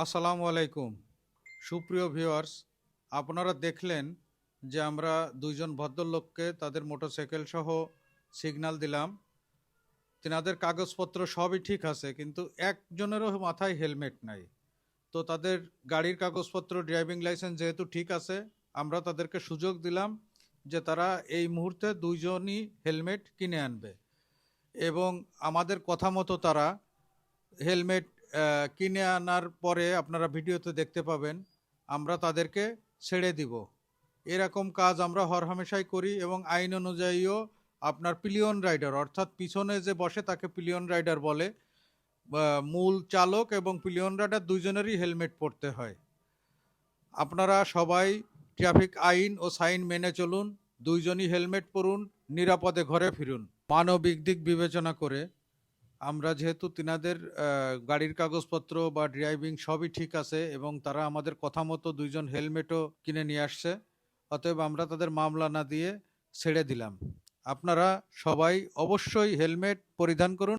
আসসালামু আলাইকুম। সুপ্রিয় ভিউয়ার্স, আপনারা দেখলেন যে আমরা দুইজন ভদ্রলোককে তাদের মোটরসাইকেল সহ সিগন্যাল দিলাম। তেনাদের কাগজপত্র সবই ঠিক আছে, কিন্তু একজনেরও মাথায় হেলমেট নাই। তো তাদের গাড়ির কাগজপত্র, ড্রাইভিং লাইসেন্স যেহেতু ঠিক আছে, আমরা তাদেরকে সুযোগ দিলাম যে তারা এই মুহূর্তে দুইজনই হেলমেট কিনে আনবে, এবং আমাদের কথা মতো তারা হেলমেট কিনে আনার পরে আপনারা ভিডিওতে দেখতে পাবেন আমরা তাদেরকে ছেড়ে দিব। এরকম কাজ আমরা হরহামেশাই করি, এবং আইন অনুযায়ীও আপনার পিলিয়ন রাইডার, অর্থাৎ পিছনে যে বসে তাকে পিলিয়ন রাইডার বলে। মূল চালক এবং পিলিয়ন রাইডার দুইজনেরই হেলমেট পরতে হয়। আপনারা সবাই ট্রাফিক আইন ও সাইন মেনে চলুন, দুইজনই হেলমেট পরুন, নিরাপদে ঘরে ফিরুন। মানবিক দিক বিবেচনা করে আমরা যেহেতু তিনাদের গাড়ির কাগজপত্র বা ড্রাইভিং সবই ঠিক আছে, এবং তারা আমাদের কথা মতো দুইজন হেলমেটও কিনে নিয়ে আসছে, অতএব আমরা তাদের মামলা না দিয়ে ছেড়ে দিলাম। আপনারা সবাই অবশ্যই হেলমেট পরিধান করুন।